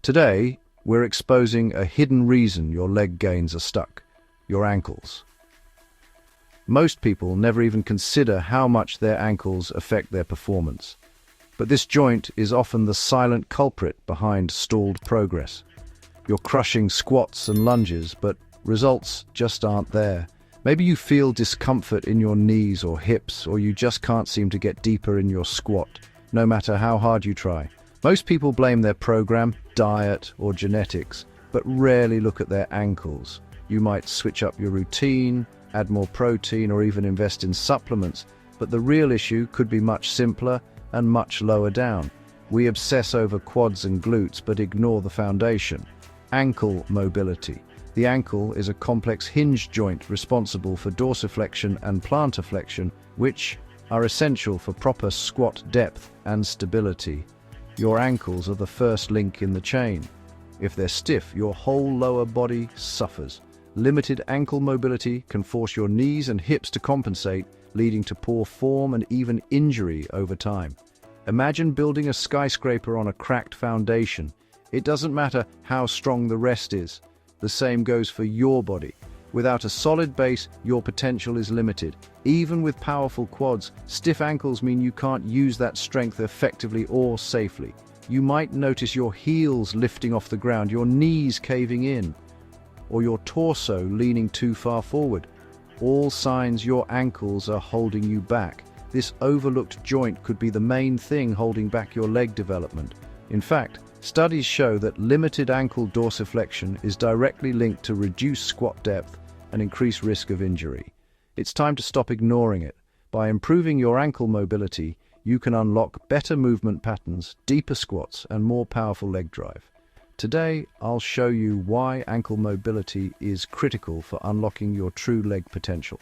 Today, we're exposing a hidden reason your leg gains are stuck: your ankles. Most people never even consider how much their ankles affect their performance. But this joint is often the silent culprit behind stalled progress. You're crushing squats and lunges, but results just aren't there. Maybe you feel discomfort in your knees or hips, or you just can't seem to get deeper in your squat, no matter how hard you try. Most people blame their program, diet, or genetics, but rarely look at their ankles. You might switch up your routine, add more protein, or even invest in supplements, but the real issue could be much simpler and much lower down. We obsess over quads and glutes, but ignore the foundation: ankle mobility. The ankle is a complex hinge joint responsible for dorsiflexion and plantarflexion, which are essential for proper squat depth and stability. Your ankles are the first link in the chain. If they're stiff, your whole lower body suffers. Limited ankle mobility can force your knees and hips to compensate, leading to poor form and even injury over time. Imagine building a skyscraper on a cracked foundation. It doesn't matter how strong the rest is. The same goes for your body. Without a solid base, your potential is limited. Even with powerful quads, stiff ankles mean you can't use that strength effectively or safely. You might notice your heels lifting off the ground, your knees caving in, or your torso leaning too far forward. All signs your ankles are holding you back. This overlooked joint could be the main thing holding back your leg development. In fact, studies show that limited ankle dorsiflexion is directly linked to reduced squat depth and increased risk of injury. It's time to stop ignoring it. By improving your ankle mobility, you can unlock better movement patterns, deeper squats, and more powerful leg drive. Today, I'll show you why ankle mobility is critical for unlocking your true leg potential.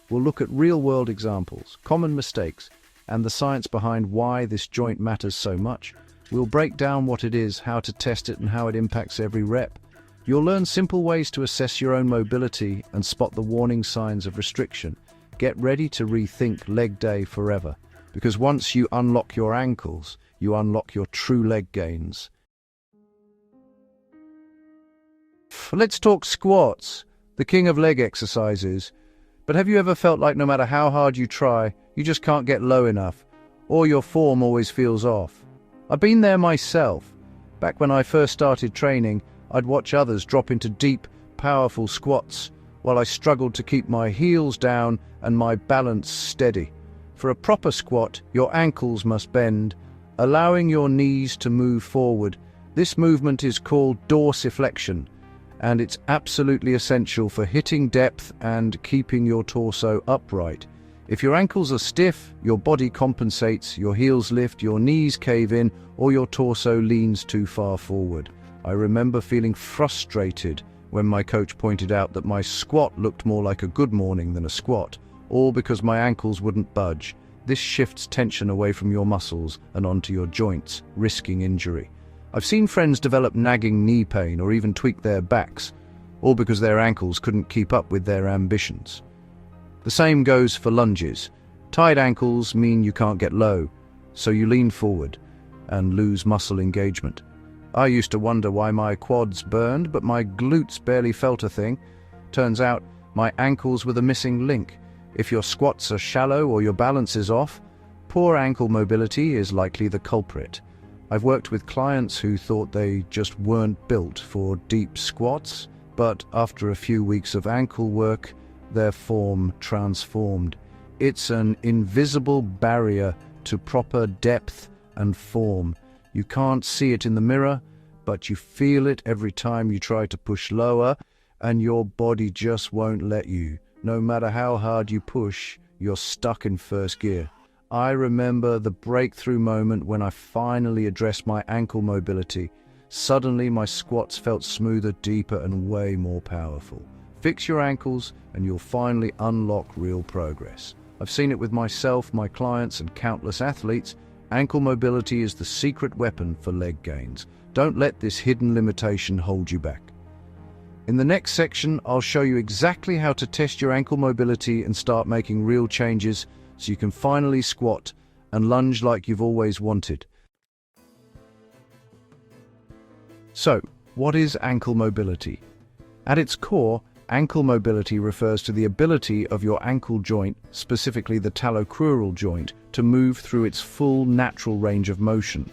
We'll look at real-world examples, common mistakes, and the science behind why this joint matters so much. We'll break down what it is, how to test it, and how it impacts every rep. You'll learn simple ways to assess your own mobility and spot the warning signs of restriction. Get ready to rethink leg day forever, because once you unlock your ankles, you unlock your true leg gains. Let's talk squats, the king of leg exercises. But have you ever felt like no matter how hard you try, you just can't get low enough, or your form always feels off? I've been there myself. Back when I first started training, I'd watch others drop into deep, powerful squats, while I struggled to keep my heels down and my balance steady. For a proper squat, your ankles must bend, allowing your knees to move forward. This movement is called dorsiflexion, and it's absolutely essential for hitting depth and keeping your torso upright. If your ankles are stiff, your body compensates, your heels lift, your knees cave in, or your torso leans too far forward. I remember feeling frustrated when my coach pointed out that my squat looked more like a good morning than a squat, all because my ankles wouldn't budge. This shifts tension away from your muscles and onto your joints, risking injury. I've seen friends develop nagging knee pain or even tweak their backs, all because their ankles couldn't keep up with their ambitions. The same goes for lunges. Tight ankles mean you can't get low, so you lean forward and lose muscle engagement. I used to wonder why my quads burned, but my glutes barely felt a thing. Turns out my ankles were the missing link. If your squats are shallow or your balance is off, poor ankle mobility is likely the culprit. I've worked with clients who thought they just weren't built for deep squats, but after a few weeks of ankle work, their form transformed. It's an invisible barrier to proper depth and form. You can't see it in the mirror, but you feel it every time you try to push lower, and your body just won't let you. No matter how hard you push, you're stuck in first gear. I remember the breakthrough moment when I finally addressed my ankle mobility. Suddenly, my squats felt smoother, deeper, and way more powerful. Fix your ankles, and you'll finally unlock real progress. I've seen it with myself, my clients, and countless athletes. Ankle mobility is the secret weapon for leg gains. Don't let this hidden limitation hold you back. In the next section, I'll show you exactly how to test your ankle mobility and start making real changes so you can finally squat and lunge like you've always wanted. So, what is ankle mobility? At its core, ankle mobility refers to the ability of your ankle joint, specifically the talocrural joint, to move through its full natural range of motion.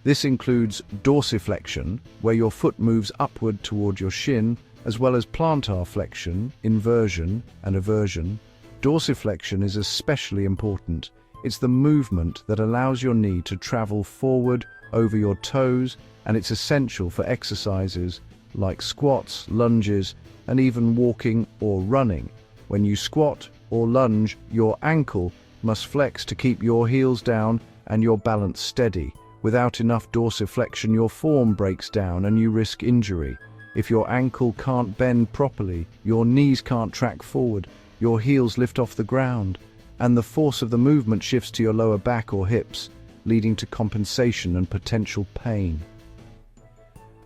This includes dorsiflexion, where your foot moves upward toward your shin, as well as plantar flexion, inversion, and eversion. Dorsiflexion is especially important. It's the movement that allows your knee to travel forward over your toes, and it's essential for exercises like squats, lunges, and even walking or running. When you squat or lunge, your ankle must flex to keep your heels down and your balance steady. Without enough dorsiflexion, your form breaks down and you risk injury. If your ankle can't bend properly, your knees can't track forward, your heels lift off the ground, and the force of the movement shifts to your lower back or hips, leading to compensation and potential pain.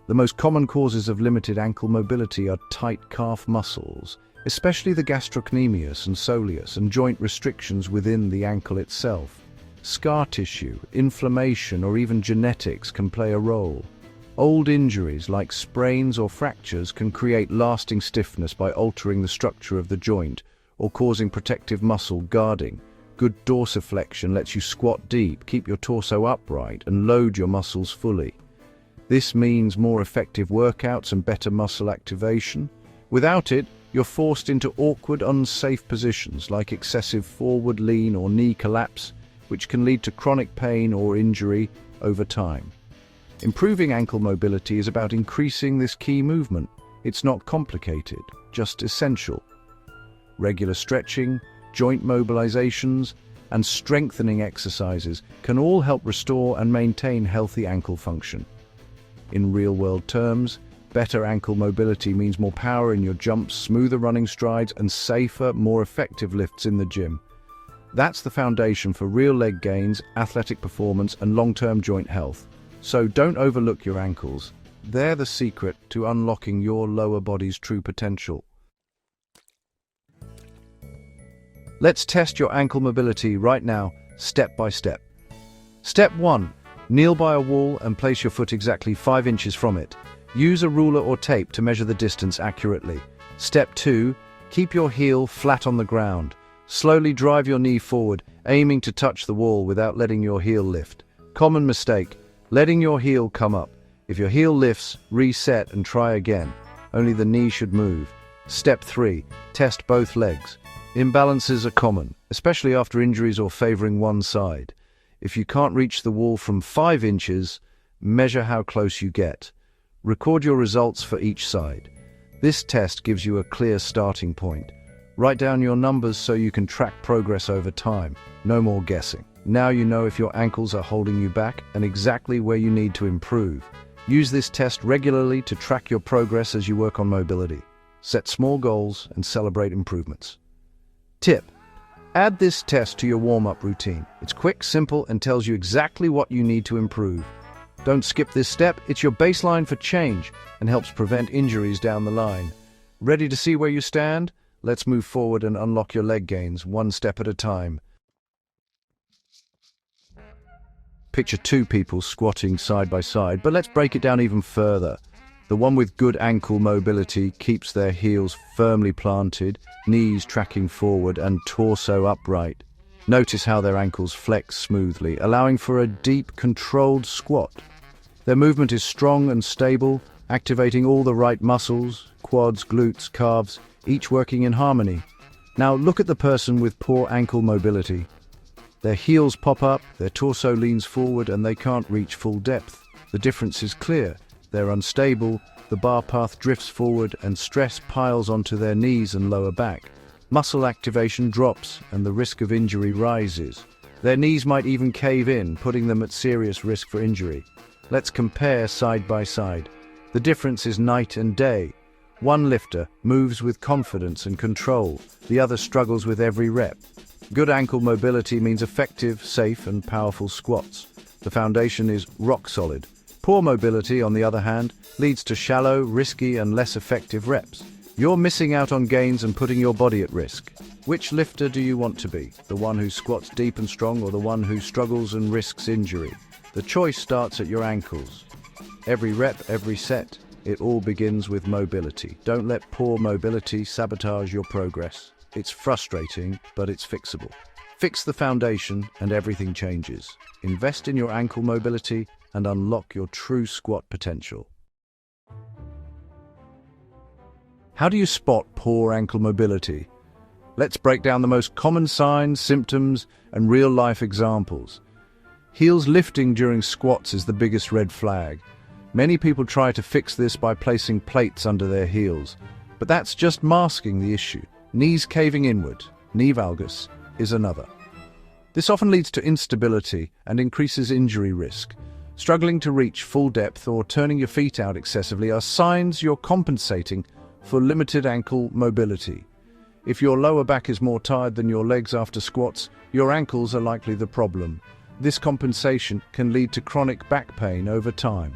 The most common causes of limited ankle mobility are tight calf muscles, especially the gastrocnemius and soleus, and joint restrictions within the ankle itself. Scar tissue, inflammation, or even genetics can play a role. Old injuries like sprains or fractures can create lasting stiffness by altering the structure of the joint or causing protective muscle guarding. Good dorsiflexion lets you squat deep, keep your torso upright, and load your muscles fully. This means more effective workouts and better muscle activation. Without it, you're forced into awkward, unsafe positions like excessive forward lean or knee collapse, which can lead to chronic pain or injury over time. Improving ankle mobility is about increasing this key movement. It's not complicated, just essential. Regular stretching, joint mobilizations, and strengthening exercises can all help restore and maintain healthy ankle function. In real-world terms, better ankle mobility means more power in your jumps, smoother running strides, and safer, more effective lifts in the gym. That's the foundation for real leg gains, athletic performance, and long-term joint health. So don't overlook your ankles. They're the secret to unlocking your lower body's true potential. Let's test your ankle mobility right now, step by step. Step 1. Kneel by a wall and place your foot exactly 5 inches from it. Use a ruler or tape to measure the distance accurately. Step 2. Keep your heel flat on the ground. Slowly drive your knee forward, aiming to touch the wall without letting your heel lift. Common mistake, letting your heel come up. If your heel lifts, reset and try again. Only the knee should move. Step 3. Test both legs. Imbalances are common, especially after injuries or favoring one side. If you can't reach the wall from 5 inches, measure how close you get. Record your results for each side. This test gives you a clear starting point. Write down your numbers so you can track progress over time. No more guessing. Now you know if your ankles are holding you back and exactly where you need to improve. Use this test regularly to track your progress as you work on mobility. Set small goals and celebrate improvements. Tip: add this test to your warm-up routine. It's quick, simple, and tells you exactly what you need to improve. Don't skip this step. It's your baseline for change and helps prevent injuries down the line. Ready to see where you stand? Let's move forward and unlock your leg gains, one step at a time. Picture 2 people squatting side by side, but let's break it down even further. The one with good ankle mobility keeps their heels firmly planted, knees tracking forward and torso upright. Notice how their ankles flex smoothly, allowing for a deep, controlled squat. Their movement is strong and stable, activating all the right muscles, quads, glutes, calves, each working in harmony. Now look at the person with poor ankle mobility. Their heels pop up, their torso leans forward, and they can't reach full depth. The difference is clear. They're unstable, the bar path drifts forward, and stress piles onto their knees and lower back. Muscle activation drops, and the risk of injury rises. Their knees might even cave in, putting them at serious risk for injury. Let's compare side by side. The difference is night and day. One lifter moves with confidence and control. The other struggles with every rep. Good ankle mobility means effective, safe, and powerful squats. The foundation is rock solid. Poor mobility, on the other hand, leads to shallow, risky, and less effective reps. You're missing out on gains and putting your body at risk. Which lifter do you want to be? The one who squats deep and strong, or the one who struggles and risks injury? The choice starts at your ankles. Every rep, every set, it all begins with mobility. Don't let poor mobility sabotage your progress. It's frustrating, but it's fixable. Fix the foundation and everything changes. Invest in your ankle mobility and unlock your true squat potential. How do you spot poor ankle mobility? Let's break down the most common signs, symptoms, and real-life examples. Heels lifting during squats is the biggest red flag. Many people try to fix this by placing plates under their heels, but that's just masking the issue. Knees caving inward, knee valgus, is another. This often leads to instability and increases injury risk. Struggling to reach full depth or turning your feet out excessively are signs you're compensating for limited ankle mobility. If your lower back is more tired than your legs after squats, your ankles are likely the problem. This compensation can lead to chronic back pain over time.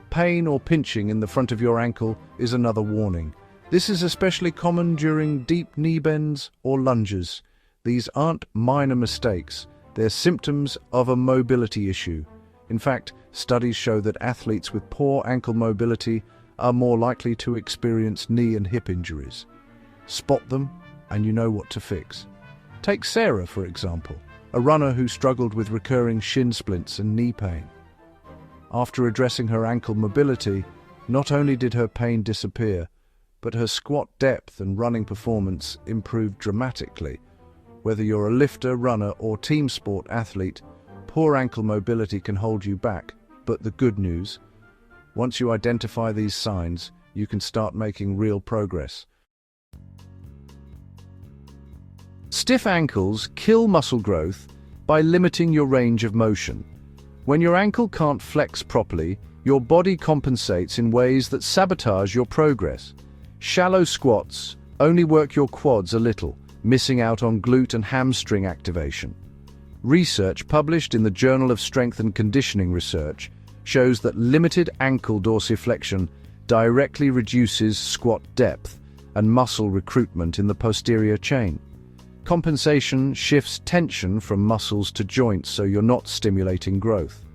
Pain or pinching in the front of your ankle is another warning. This is especially common during deep knee bends or lunges. These aren't minor mistakes, they're symptoms of a mobility issue. In fact, studies show that athletes with poor ankle mobility are more likely to experience knee and hip injuries. Spot them, and you know what to fix. Take Sarah, for example, a runner who struggled with recurring shin splints and knee pain. After addressing her ankle mobility, not only did her pain disappear, but her squat depth and running performance improved dramatically. Whether you're a lifter, runner, or team sport athlete, poor ankle mobility can hold you back. But the good news, once you identify these signs, you can start making real progress. Stiff ankles kill muscle growth by limiting your range of motion. When your ankle can't flex properly, your body compensates in ways that sabotage your progress. Shallow squats only work your quads a little, missing out on glute and hamstring activation. Research published in the Journal of Strength and Conditioning Research shows that limited ankle dorsiflexion directly reduces squat depth and muscle recruitment in the posterior chain. Compensation shifts tension from muscles to joints so you're not stimulating growth.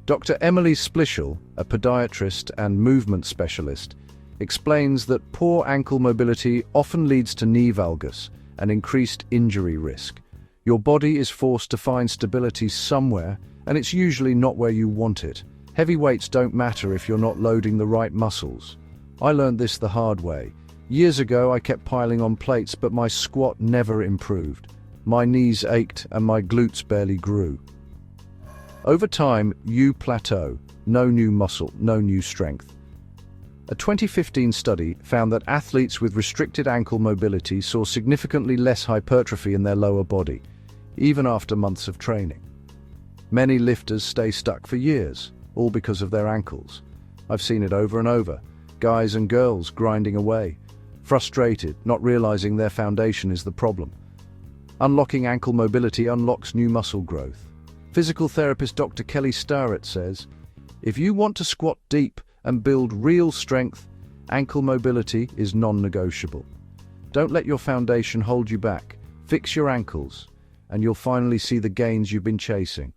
Dr. Emily Splichal, a podiatrist and movement specialist, explains that poor ankle mobility often leads to knee valgus and increased injury risk. Your body is forced to find stability somewhere, and it's usually not where you want it. Heavy weights don't matter if you're not loading the right muscles. I learned this the hard way. Years ago, I kept piling on plates, but my squat never improved. My knees ached and my glutes barely grew. Over time, you plateau. No new muscle, no new strength. A 2015 study found that athletes with restricted ankle mobility saw significantly less hypertrophy in their lower body, even after months of training. Many lifters stay stuck for years, all because of their ankles. I've seen it over and over. Guys and girls grinding away, frustrated, not realizing their foundation is the problem. Unlocking ankle mobility unlocks new muscle growth. Physical therapist Dr. Kelly Starrett says, if you want to squat deep and build real strength, ankle mobility is non-negotiable. Don't let your foundation hold you back. Fix your ankles, and you'll finally see the gains you've been chasing.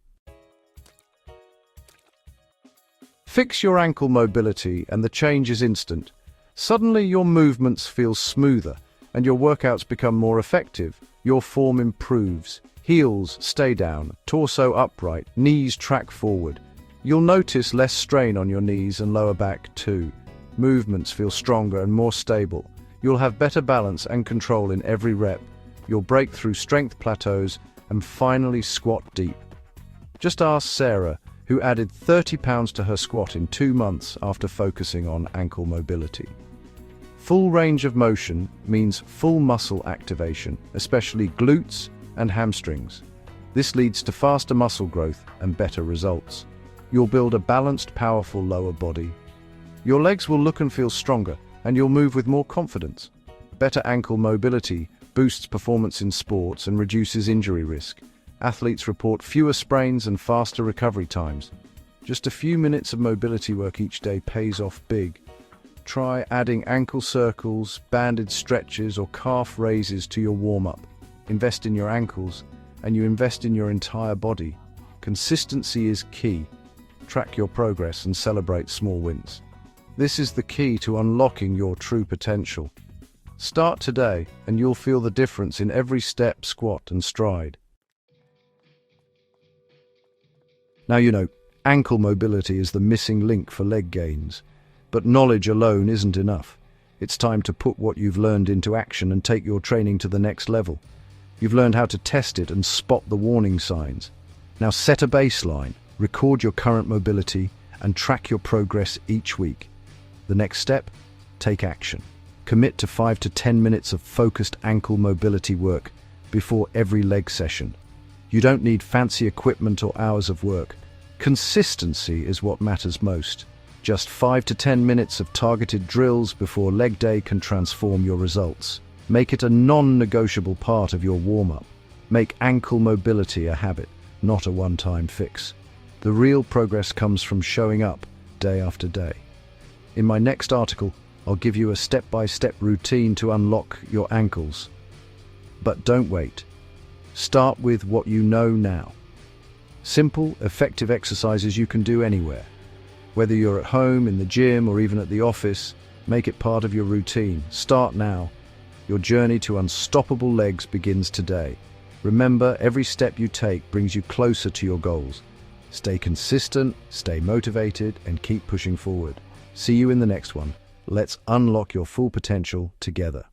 Fix your ankle mobility and the change is instant. Suddenly your movements feel smoother and your workouts become more effective. Your form improves. Heels stay down, torso upright, knees track forward. You'll notice less strain on your knees and lower back too. Movements feel stronger and more stable. You'll have better balance and control in every rep. You'll break through strength plateaus and finally squat deep. Just ask Sarah, who added 30 pounds to her squat in 2 months after focusing on ankle mobility. Full range of motion means full muscle activation, especially glutes and hamstrings. This leads to faster muscle growth and better results. You'll build a balanced, powerful lower body. Your legs will look and feel stronger, and you'll move with more confidence. Better ankle mobility boosts performance in sports and reduces injury risk. Athletes report fewer sprains and faster recovery times. Just a few minutes of mobility work each day pays off big. Try adding ankle circles, banded stretches, or calf raises to your warm-up. Invest in your ankles, and you invest in your entire body. Consistency is key. track your progress, and celebrate small wins. This is the key to unlocking your true potential. Start today, and you'll feel the difference in every step, squat, and stride. Now ankle mobility is the missing link for leg gains. But knowledge alone isn't enough. It's time to put what you've learned into action and take your training to the next level. You've learned how to test it and spot the warning signs. Now set a baseline, record your current mobility, and track your progress each week. The next step? Take action. Commit to 5 to 10 minutes of focused ankle mobility work before every leg session. You don't need fancy equipment or hours of work. Consistency is what matters most. Just 5 to 10 minutes of targeted drills before leg day can transform your results. Make it a non-negotiable part of your warm-up. Make ankle mobility a habit, not a one-time fix. The real progress comes from showing up day after day. In my next article, I'll give you a step-by-step routine to unlock your ankles. But don't wait. Start with what you know now. Simple, effective exercises you can do anywhere. Whether you're at home, in the gym, or even at the office, make it part of your routine. Start now. Your journey to unstoppable legs begins today. Remember, every step you take brings you closer to your goals. Stay consistent, stay motivated, and keep pushing forward. See you in the next one. Let's unlock your full potential together.